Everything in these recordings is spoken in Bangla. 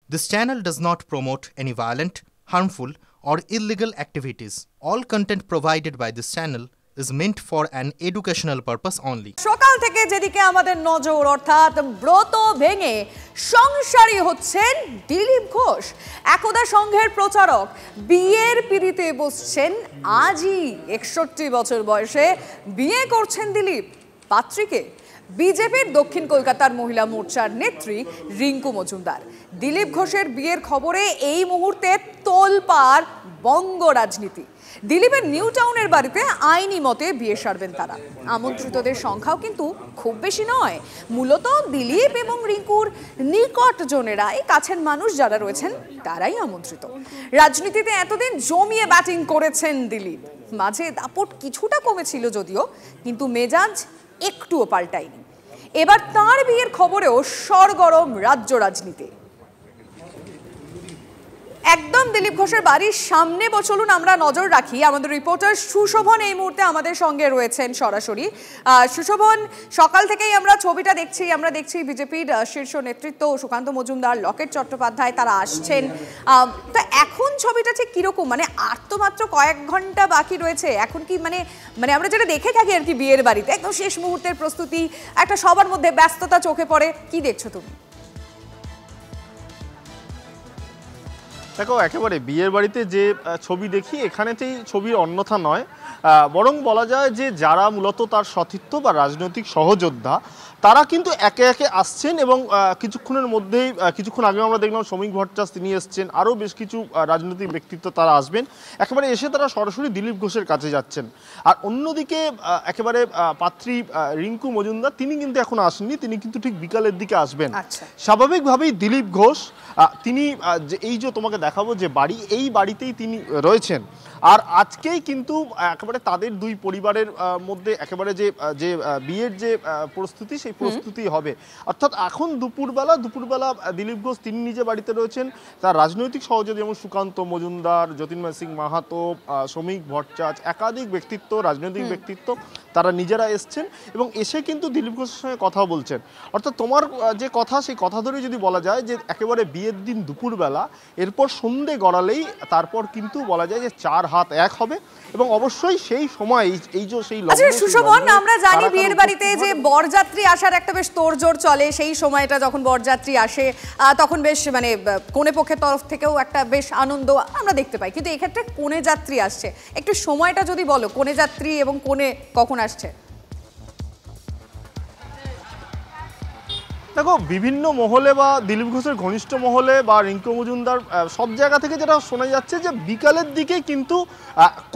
This channel does not promote any violent, harmful, or illegal activities. All content provided by this channel is meant for an educational purpose only. সকাল থেকে যেদিকে আমাদের নজর অর্থাৎ ব্রত ভেঙে সংসারী হচ্ছেন দিলীপ ঘোষ। একদা সংঘের প্রচারক বিয়ের পিঁড়িতে বসছেন আজই 61 বছর বয়সে বিয়ে করছেন দিলীপ। পাত্রীকে বিজেপির দক্ষিণ কলকাতার মহিলা মোর্চার নেত্রী রিঙ্কু মজুমদার। দিলীপ ঘোষের বিয়ের খবরে এই মুহূর্তে তোলপাড় বঙ্গ রাজনীতি। দিলীপের নিউ টাউনের বাড়িতে আইনি মতে বিয়ে সারবেন তারা। আমন্ত্রিতদের সংখ্যাও কিন্তু খুব বেশি নয়। মূলত দিলীপ এবং রিঙ্কুর নিকটজনেরা, এই কাছের মানুষ যারা রয়েছেন তারাই আমন্ত্রিত। রাজনীতিতে এতদিন জমিয়ে ব্যাটিং করেছেন দিলীপ। মাঝে দাপট কিছুটা কমেছিল যদিও, কিন্তু মেজাজ একটুও পাল্টায়নি। এবার তাঁর বিয়ের খবরেও সরগরম রাজ্য রাজনীতি। একদম দিলীপ ঘোষের বাড়ির সামনে চলুন আমরা নজর রাখি। আমাদের রিপোর্টার সুশোভন এই মুহূর্তে আমাদের সঙ্গে রয়েছেন সরাসরি। সুশোভন, সকাল থেকেই আমরা ছবিটা দেখছি, আমরা দেখছি বিজেপির শীর্ষ নেতৃত্ব সুকান্ত মজুমদার, লকেট চট্টোপাধ্যায় তারা আসছেন। তো এখন ছবিটা ঠিক কিরকম? মানে আর তো মাত্র কয়েক ঘন্টা বাকি রয়েছে। এখন কি মানে আমরা যেটা দেখে থাকি আর কি বিয়ের বাড়িতে একদম শেষ মুহূর্তের প্রস্তুতি, একটা সবার মধ্যে ব্যস্ততা চোখে পড়ে, কি দেখছো তুমি? দেখো, একেবারে বিয়ের বাড়িতে যে ছবি দেখি এখানেতেই ছবির অন্যথা নয়, বরং বলা যায় যে যারা মূলত তার সতীর্থ বা রাজনৈতিক সহযোদ্ধা তারা কিন্তু একে একে আসছেন এবং কিছুক্ষণের মধ্যেই, কিছুক্ষণ আগে আমরা দেখলাম শ্রমিক ভট্টাচার্য তিনি এসছেন, আরও বেশ কিছু রাজনৈতিক ব্যক্তিত্ব তারা আসবেন। একেবারে এসে তারা সরাসরি দিলীপ ঘোষের কাছে যাচ্ছেন। আর অন্যদিকে একেবারে পাত্রী রিঙ্কু মজুমদার তিনি কিন্তু এখন আসেননি, তিনি কিন্তু ঠিক বিকালের দিকে আসবেন। স্বাভাবিকভাবেই দিলীপ ঘোষ তিনি এই যে তোমাকে দেখাবো যে বাড়ি, এই বাড়িতেই তিনি রয়েছেন। আর আজকেই কিন্তু একেবারে তাদের দুই পরিবারের মধ্যে একেবারে যে বিয়ের যে প্রস্তুতি, সেই প্রস্তুতি হবে। অর্থাৎ এখন দুপুরবেলা দিলীপ ঘোষ তিনি নিজে বাড়িতে রয়েছেন, তার রাজনৈতিক সহযোগী যেমন সুকান্ত মজুমদার, জ্যোতির্ময় সিং মাহাতো, শ্রমিক ভট্টাচার্য, একাধিক ব্যক্তিত্ব, রাজনৈতিক ব্যক্তিত্ব তারা নিজেরা এসছেন এবং এসে কিন্তু দিলীপ ঘোষের সঙ্গে কথা বলছেন। অর্থাৎ তোমার যে কথা, সেই কথা ধরে যদি বলা যায় যে একেবারে বিয়ের দিন দুপুরবেলা, এরপর সন্ধে গড়ালেই তারপর কিন্তু বলা যায় যে 4 হাত এক হবে এবং অবশ্যই সেই সময় এই যে সেই সুশোভন, আমরা জানি বিয়ের বাড়িতে যে বরযাত্রী আসার একটা বেশ তোড়জোড় চলে। সেই সময়টা যখন বরযাত্রী আসে তখন বেশ মানে কনে পক্ষের তরফ থেকেও একটা বেশ আনন্দ আমরা দেখতে পাই। কিন্তু এক্ষেত্রে কনে যাত্রী আসছে, একটু সময়টা যদি বলো, কনে যাত্রী এবং কনে কখন আসছে? দেখো, বিভিন্ন মহলে বা দিলীপ ঘোষের ঘনিষ্ঠ মহলে বা রিঙ্কু মজুমদার সব জায়গা থেকে যেটা শোনা যাচ্ছে যে বিকালের দিকে কিন্তু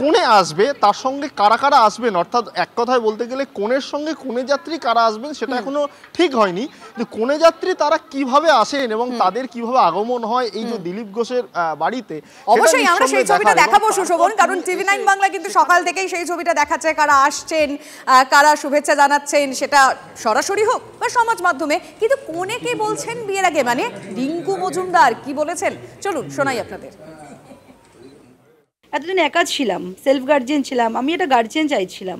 কনে আসবে, তার সঙ্গে কারা কারা আসবেন, অর্থাৎ এক কথায় বলতে গেলে কনের সঙ্গে কনে যাত্রী কারা আসবেন সেটা এখনো ঠিক হয়নি। যে কনে যাত্রী তারা কিভাবে আসেন এবং তাদের কিভাবে আগমন হয় এই যে দিলীপ ঘোষের বাড়িতে, অবশ্যই আমরা সেই ছবিটা দেখাবো সুশোভন, কারণ টিভি9 বাংলা কিন্তু সকাল থেকেই সেই ছবিটা দেখাচ্ছে, কারা আসছেন, কারা শুভেচ্ছা জানাচ্ছেন, সেটা সরাসরি হোক বা সমাজ মাধ্যমে। কিন্তু কোনে কে বলছেন বিয়ের আগে, মানে রিঙ্কু মজুমদার কি বলেছেন, চলুন শোনাই আপনাদের। এতদিন একা ছিলাম, সেলফ গার্জিয়ান ছিলাম, আমি একটা গার্জিয়ান চাইছিলাম।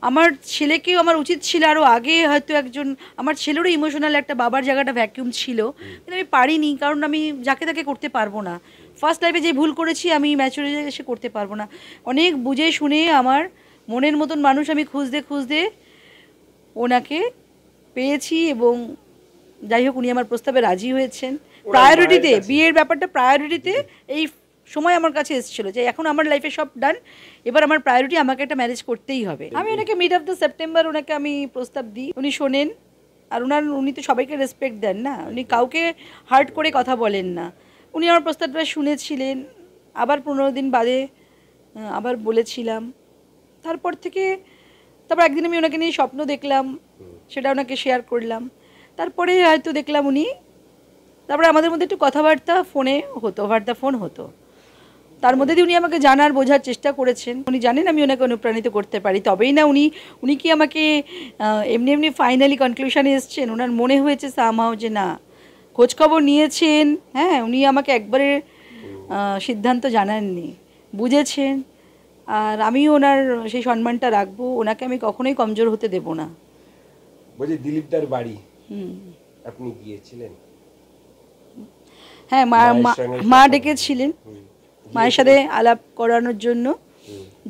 আমার ছেলেকেও আমার উচিত ছিল আরও আগে, হয়তো একজন আমার ছেলেরও ইমোশনাল একটা বাবার জায়গাটা ভ্যাকিউম ছিল, কিন্তু আমি পারিনি, কারণ আমি যাকে তাকে করতে পারবো না। ফার্স্ট লাইফে যে ভুল করেছি আমি ম্যাচুরিটি এসে করতে পারবো না। অনেক বুঝে শুনে আমার মনের মতন মানুষ আমি খুঁজতে ওনাকে পেয়েছি এবং যাই হোক উনি আমার প্রস্তাবে রাজি হয়েছেন। প্রায়োরিটিতে, বিয়ের ব্যাপারটা প্রায়োরিটিতে এই সময় আমার কাছে এসেছিলো যে এখন আমার লাইফে সব ডান, এবার আমার প্রায়োরিটি আমাকে একটা ম্যারেজ করতেই হবে। আমি ওনাকে মিড অফ দ্য সেপ্টেম্বর ওনাকে আমি প্রস্তাব দিই, উনি শোনেন। আর উনি তো সবাইকে রেসপেক্ট দেন না, উনি কাউকে হার্ট করে কথা বলেন না। উনি আমার প্রস্তাবটা শুনেছিলেন, আবার 15 দিন বাদে আবার বলেছিলাম। তারপর একদিন আমি ওনাকে নিয়ে স্বপ্ন দেখলাম, সেটা ওনাকে শেয়ার করলাম। তারপরে হয়তো দেখলাম উনি, তারপরে আমাদের মধ্যে একটু কথাবার্তা ফোন হতো। তার মধ্যে দিয়ে উনি আমাকে জানার বোঝার চেষ্টা করেছেন। উনি জানেন আমি ওনাকে অনুপ্রাণিত করতে পারি, তবেই না উনি কি আমাকে এমনি ফাইনালি কনক্লুশনে এসছেন। ওনার মনে হয়েছে সামহাও যে না, খোঁজখবর নিয়েছেন, হ্যাঁ, উনি আমাকে একবারে সিদ্ধান্ত জানাননি, বুঝেছেন। আর আমিও ওনার সেই সম্মানটা রাখবো, ওনাকে আমি কখনোই কমজোর হতে দেব না। বলছি দিলীপ দার বাড়ি আপনি গিয়েছিলেন? হ্যাঁ, মা ডেকেছিলেন, মায়ের সাথে আলাপ করানোর জন্য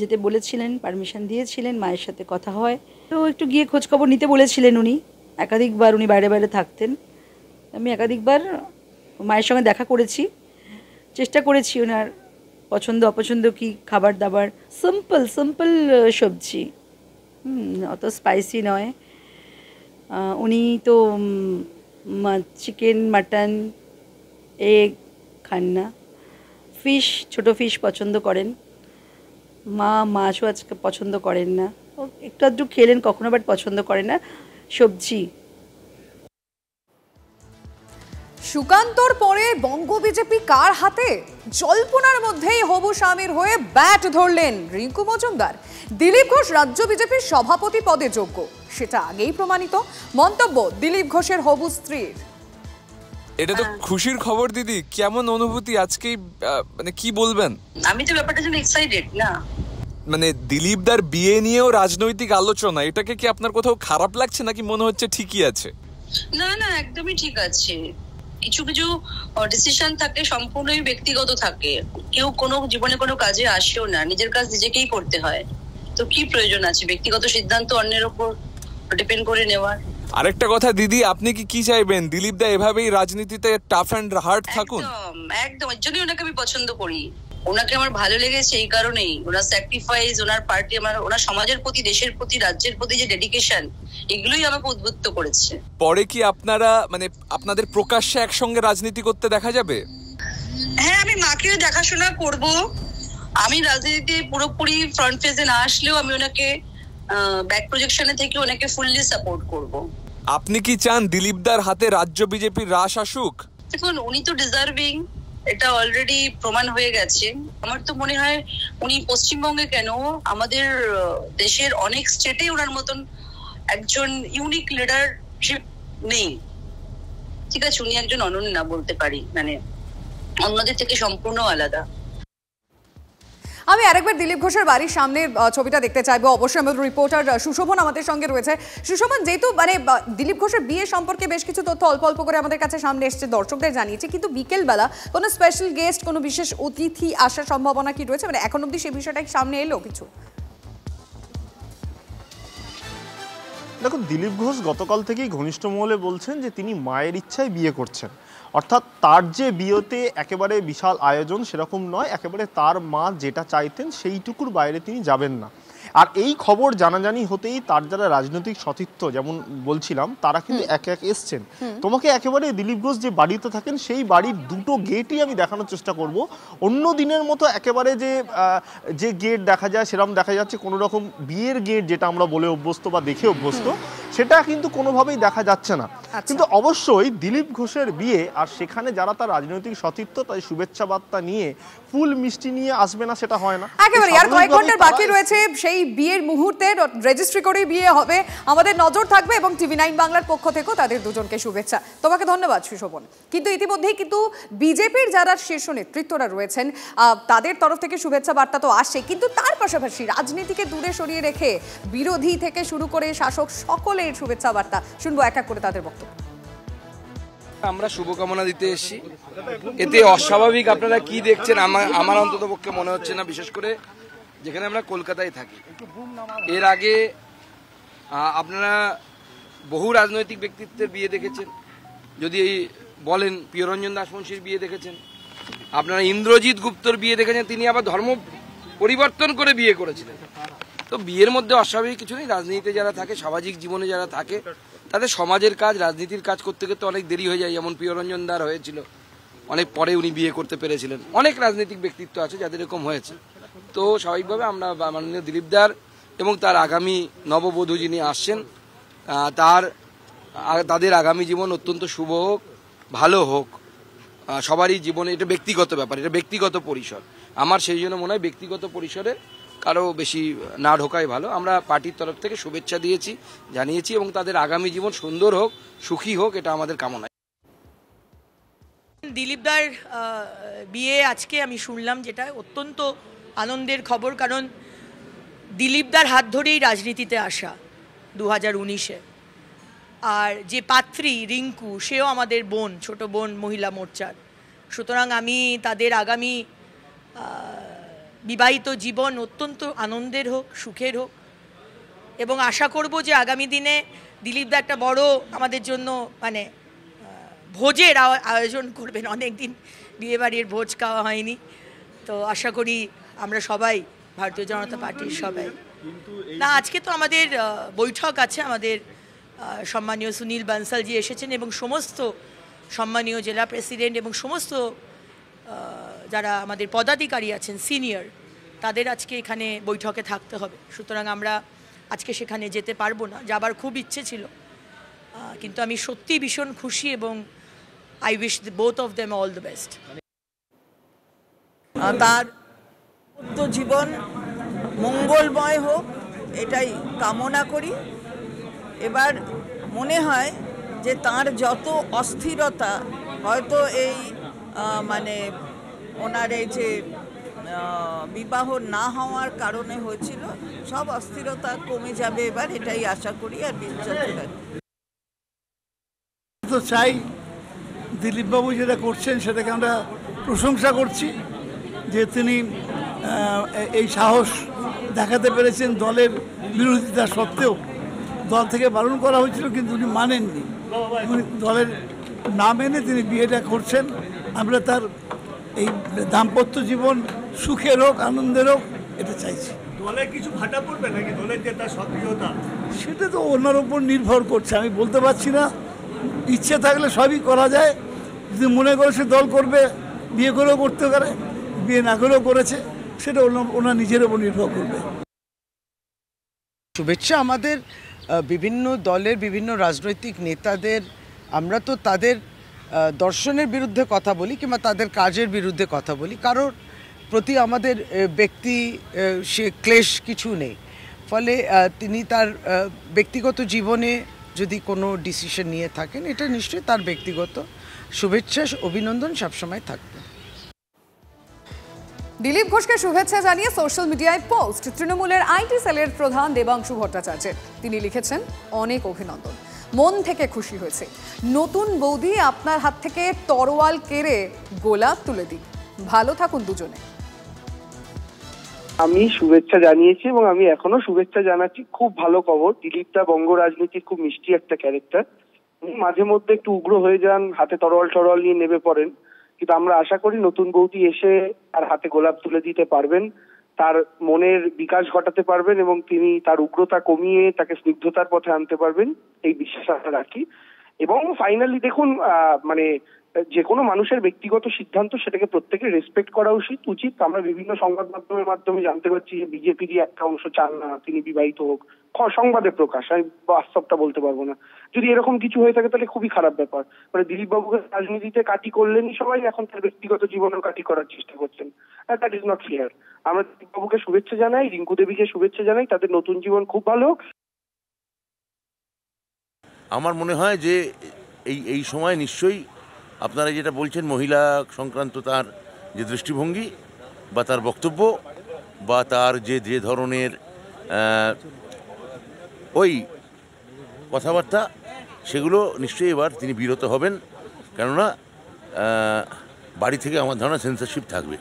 যেতে বলেছিলেন, পারমিশন দিয়েছিলেন, মায়ের সাথে কথা হয়। তো একটু গিয়ে খোঁজখবর নিতে বলেছিলেন উনি। একাধিকবার উনি বাইরে বাইরে থাকতেন, আমি একাধিকবার মায়ের সঙ্গে দেখা করেছি, চেষ্টা করেছি ওনার পছন্দ অপছন্দ কি খাবার দাবার। সিম্পল সবজি, অত স্পাইসি নয়। উনি তো চিকেন, মাটন, এগ খান না। ফিশ, ছোটো ফিশ পছন্দ করেন। মাছও আজকে পছন্দ করেন না, একটু আধটু খেলেন কখনো, বাট পছন্দ করেন না সবজি। সুকান্তর পরে বঙ্গ বিজেপি কার হাতে? জল্পনার মধ্যেই হবু স্বামীর হয়ে ব্যাট ধরলেন রিঙ্কু মজুমদার। দিলীপ ঘোষ রাজ্য বিজেপির সভাপতি পদে যোগ্য, সেটা আগেই প্রমাণিত। মন্তব্য দিলীপ ঘোষের হবু স্ত্রীর। এটা তো খুশির খবর দিদি, কেমন অনুভূতি আজকেই, মানে কি বলবেন? আমি তো ব্যাপারটা জন্য এক্সাইটেড না। মানে দিলীপ দার বিয়ে নিয়েও রাজনৈতিক আলোচনা, এটাকে কি আপনার কোথাও খারাপ লাগছে নাকি মনে হচ্ছে ঠিকই আছে? না না, একদমই ঠিক আছে। কিছু কিছু ডিসিশন থাকে সম্পূর্ণই ব্যক্তিগত থাকে, কেউ কোনো জীবনে কোনো কাজে আসেও না, নিজের কাজ নিজেকেই করতে হয়। তো কি প্রয়োজন আছে ব্যক্তিগত সিদ্ধান্ত অন্যের উপর ডিপেন্ড করে নেওয়ার? আরেকটা কথা দিদি, আপনি কি চাইবেন দিলীপ দা এভাবেই রাজনীতিতে টাফ অ্যান্ড হার্ড থাকুন? একদম, এর জন্যই ওনাকে আমি পছন্দ করি। ওনাকে আমার ভালো লেগেছে এই কারণেই, ওনার স্যাক্রিফাইস, ওনার পার্টি, ওনার সমাজের প্রতি, দেশের প্রতি, রাজ্যের প্রতি যে ডেডিকেশন, এগুলোই আমাকে উদ্বুদ্ধ করেছে। পরে কি আপনারা মানে আপনাদের প্রকাশ্যে একসঙ্গে রাজনীতি করতে দেখা যাবে? হ্যাঁ, আমি মাকেও দেখাশোনা করব। আমি রাজনীতিতে পুরোপুরি ফ্রন্ট ফেজে না আসলেও আমি ওনাকে ব্যাক প্রজেকশনে থেকে ওনাকে ফুললি সাপোর্ট করব। আপনি কি চান দিলীপ দার হাতে রাজ্য বিজেপির রাশ আসুক? দেখুন, উনি তো ডিজার্ভিং, এটা অলরেডি প্রমাণ হয়ে গেছে। আমার তো মনে হয় উনি পশ্চিমবঙ্গে কেন, আমাদের দেশের অনেক স্টেটে ওনার মতন একজন ইউনিক লিডারশিপ নেই। ঠিক আছে, উনি একজন অনন্য বলতে পারি, মানে অন্যদের থেকে সম্পূর্ণ আলাদা। আমি আরেকবার দিলীপ ঘোষের বাড়ির সামনের ছবিটা দেখতে চাইবো। অবশ্যই আমাদের রিপোর্টার সুশোভন আমাদের সঙ্গে রয়েছে। সুশোভন, যেহেতু মানে দিলীপ ঘোষের বিয়ে সম্পর্কে বেশ কিছু তথ্য অল্প অল্প করে আমাদের কাছে সামনে এসছে, দর্শকদের জানিয়েছে, কিন্তু বিকেলবেলা কোনো স্পেশাল গেস্ট, কোনো বিশেষ অতিথি আসার সম্ভাবনা কি রয়েছে? মানে এখন অবধি সেই বিষয়টা সামনে এলো কিছু? দেখুন, দিলীপ ঘোষ গতকাল থেকেই ঘনিষ্ঠ মহলে বলছেন যে তিনি মায়ের ইচ্ছায় বিয়ে করছেন। অর্থাৎ তার যে বিয়েতে একেবারে বিশাল আয়োজন সেরকম নয়, একেবারে তার মা যেটা চাইতেন সেইটুকুর বাইরে তিনি যাবেন না। আর এই খবর জানাজানি হতেই তার যারা রাজনৈতিক সতীর্থ, যেমন বলছিলাম, তারা কিন্তু এক এক এসছেন। তোমাকে একেবারে দিলীপ ঘোষ যে বাড়িতে থাকেন সেই বাড়ির দুটো গেটই আমি দেখানোর চেষ্টা করব। অন্য দিনের মতো একেবারে যে গেট দেখা যায় সেরকম দেখা যাচ্ছে কোনো রকম বিয়ের গেট যেটা আমরা বলে অভ্যস্ত বা দেখে অভ্যস্ত, সেটা কিন্তু কোনোভাবেই দেখা যাচ্ছে না। কিন্তু অবশ্যই দিলীপ ঘোষের বিয়ে, আর সেখানে যারা তার রাজনৈতিক সতীর্থ তাই শুভেচ্ছা বার্তা নিয়ে ফুল মিষ্টি নিয়ে আসবে না সেটা হয় না। একেবারে আর কয়েক ঘন্টার বাকি রয়েছে সেই বিয়ের মুহূর্তে, রেজিস্ট্রি করে বিয়ে হবে, আমাদের নজর থাকবে এবং TV9 বাংলার পক্ষ থেকেও তাদের দুজনকে শুভেচ্ছা। তোমাকে ধন্যবাদ সুশোভন। কিন্তু ইতিমধ্যেই কিন্তু বিজেপির যারা শীর্ষ নেতৃত্বরা রয়েছেন তাদের তরফ থেকে শুভেচ্ছা বার্তা তো আসে, কিন্তু তার পাশাপাশি রাজনীতিকে দূরে সরিয়ে রেখে বিরোধী থেকে শুরু করে শাসক সকলের শুভেচ্ছা বার্তা শুনবো এক এক করে তাদের বক্তব্য। আমরা শুভকামনা দিতে এসেছি, এতে অস্বাভাবিক আপনারা কি দেখছেন আমার অন্তত পক্ষে মনে হচ্ছে না, বিশেষ করে যেখানে আমরা কলকাতায় থাকি। এর আগে আপনারা বহু রাজনৈতিক ব্যক্তিত্বের বিয়ে দেখেছেন, যদি বলেন প্রিয়রঞ্জন দাসমুন্সির বিয়ে দেখেছেন, আপনারা ইন্দ্রজিৎ গুপ্তর বিয়ে দেখেছেন, তিনি আবার ধর্ম পরিবর্তন করে বিয়ে করেছিলেন। তো বিয়ের মধ্যে অস্বাভাবিক কিছু নেই। রাজনীতিতে যারা থাকে, সামাজিক জীবনে যারা থাকে, তাদের সমাজের কাজ, রাজনীতির কাজ করতে করতে অনেক দেরি হয়ে যায়। যেমন প্রিয়রঞ্জন দার হয়েছিল, অনেক পরে উনি বিয়ে করতে পেরেছিলেন। অনেক রাজনৈতিক ব্যক্তিত্ব আছে যাদের এরকম হয়েছে। তো স্বাভাবিকভাবে আমরা মাননীয় দিলীপ দার এবং তার আগামী নববধূ যিনি আসছেন তাদের আগামী জীবন অত্যন্ত শুভ হোক, ভালো হোক। সবারই জীবনে এটা ব্যক্তিগত ব্যাপার, এটা ব্যক্তিগত পরিসর। আমার সেই জন্য মনে হয় ব্যক্তিগত পরিসরে কারো বেশি না ঢোকাই ভালো। আমরা পার্টির তরফ থেকে শুভেচ্ছা দিয়েছি, জানিয়েছি, এবং তাদের আগামী জীবন সুন্দর হোক, সুখী হোক, এটা আমাদের কামনা। দিলীপ দার বিয়ে আজকে আমি শুনলাম, যেটা অত্যন্ত আনন্দের খবর, কারণ দিলীপ দার হাত ধরেই রাজনীতিতে আসা 2019-এ। আর যে পাত্রী রিঙ্কু, সেও আমাদের বোন, ছোট বোন মহিলা মোর্চার। সুতরাং আমি তাদের আগামী বিবাহিত জীবন অত্যন্ত আনন্দের হোক, সুখের হোক, এবং আশা করব যে আগামী দিনে দিলীপদা একটা বড় আমাদের জন্য মানে ভোজের আয়োজন করবেন। অনেক দিন বিয়েবাড়ির ভোজ খাওয়া হয়নি, তো আশা করি আমরা সবাই, ভারতীয় জনতা পার্টির সবাই। না, আজকে তো আমাদের বৈঠক আছে, আমাদের সম্মানীয় সুনীল বানসালজি এসেছেন এবং সমস্ত সম্মানীয় জেলা প্রেসিডেন্ট এবং সমস্ত যারা আমাদের পদাধিকারী আছেন সিনিয়র, তাদের আজকে এখানে বৈঠকে থাকতে হবে। সুতরাং আমরা আজকে সেখানে যেতে পারবো না, যাবার খুব ইচ্ছে ছিল, কিন্তু আমি সত্যি ভীষণ খুশি এবং I wish both of them all the best. তার জীবন মঙ্গলময় হোক এটাই কামনা করি। এবার মনে হয় যে তার যত অস্থিরতা হয়তো এই মানে ওনার এই যে বিবাহ না হওয়ার কারণে হয়েছিল, সব অস্থিরতা কমে যাবে এবার, এটাই আশা করি। আর তো চাই দিলীপবাবু যেটা করছেন সেটাকে আমরা প্রশংসা করছি, যে তিনি এই সাহস দেখাতে পেরেছেন দলের বিরোধিতা সত্ত্বেও। দল থেকে বারণ করা হয়েছিল কিন্তু উনি মানেননি, উনি দলের না মেনে তিনি বিয়েটা করছেন। আমরা তার এই দাম্পত্য জীবন সুখের হোক, আনন্দের হোক, এটা চাইছি। দলে কিছু ভাটা পড়বে নাকি, দলের যে তার সক্রিয়তা, সেটা তো ওনার উপর নির্ভর করছে, আমি বলতে পারছি না। ইচ্ছে থাকলে সবই করা যায়, যদি মনে করে সে দল করবে, বিয়ে করেও করতে পারে, বিয়ে না করেও করেছে, সেটা ওনার নিজের উপর নির্ভর করবে। শুভেচ্ছা আমাদের বিভিন্ন দলের বিভিন্ন রাজনৈতিক নেতাদের, আমরা তো তাদের দর্শনের বিরুদ্ধে কথা বলি কিংবা তাদের কাজের বিরুদ্ধে কথা বলি, কারোর প্রতি আমাদের ব্যক্তি সে ক্লেশ কিছু নেই। ফলে তিনি তার ব্যক্তিগত জীবনে যদি কোনো ডিসিশন নিয়ে থাকেন, এটা নিশ্চয়ই তার ব্যক্তিগত। শুভেচ্ছা অভিনন্দন সবসময় থাকবে। দিলীপ ঘোষকে শুভেচ্ছা জানিয়ে সোশ্যাল মিডিয়ায় পোস্ট তৃণমূলের আইটি সেলের প্রধান দেবাংশু ভট্টাচার্যের। তিনি লিখেছেন, অনেক অভিনন্দন, মন থেকে খুশি হয়েছে। নতুন বৌদি আপনার হাত থেকে তরোয়াল কেড়ে গোলাপ তুলে দিই। ভালো থাকুন দুজনে। আমি শুভেচ্ছা জানিয়েছি এবং আমি এখনো শুভেচ্ছা জানাচ্ছি। খুব ভালো খবর। দিলীপদা বঙ্গ রাজনীতির খুব মিষ্টি একটা ক্যারেক্টার। মাঝে মধ্যে একটু উগ্র হয়ে যান, হাতে তরোয়াল নিয়ে নেমে পড়েন, কিন্তু আমরা আশা করি নতুন বৌদি এসে তার হাতে গোলাপ তুলে দিতে পারবেন, তার মনের বিকাশ ঘটাতে পারবেন এবং তিনি তার উগ্রতা কমিয়ে তাকে স্নিগ্ধতার পথে আনতে পারবেন, এই বিশ্বাস আমরা রাখি। এবং ফাইনালি দেখুন, মানে যে কোনো মানুষের ব্যক্তিগত সিদ্ধান্ত, সেটাকে প্রত্যেকের রেসপেক্ট করা উচিত। আমরা বিভিন্ন সংবাদ মাধ্যমের মাধ্যমে জানতে পারছি যে বিজেপিরই একটা অংশ চান না তিনি বিবাহিত হোক। সংবাদে প্রকাশ, আমি বাস্তবটা বলতে পারবো না। যদি এরকম কিছু হয়ে থাকে তাহলে খুবই খারাপ ব্যাপার। মানে দিলীপ বাবুকে রাজনীতিতে কাটি করলেনই সবাই, এখন তার ব্যক্তিগত জীবনেও কাটি করার চেষ্টা করছেন। That is not fair. আমরা দিলীপ বাবুকে শুভেচ্ছা জানাই, রিঙ্কু দেবীকে শুভেচ্ছা জানাই, তাদের নতুন জীবন খুব ভালো হোক। আমার মনে হয় যে এই সময় নিশ্চয়ই আপনারা যেটা বলছেন, মহিলা সংক্রান্ত তার যে দৃষ্টিভঙ্গি বা তার বক্তব্য বা তার যে ধরনের ওই কথাবার্তা, সেগুলো নিশ্চয়ই এবার তিনি বিরত হবেন, কেননা বাড়ি থেকে আমার ধারণা সেন্সরশিপ থাকবে।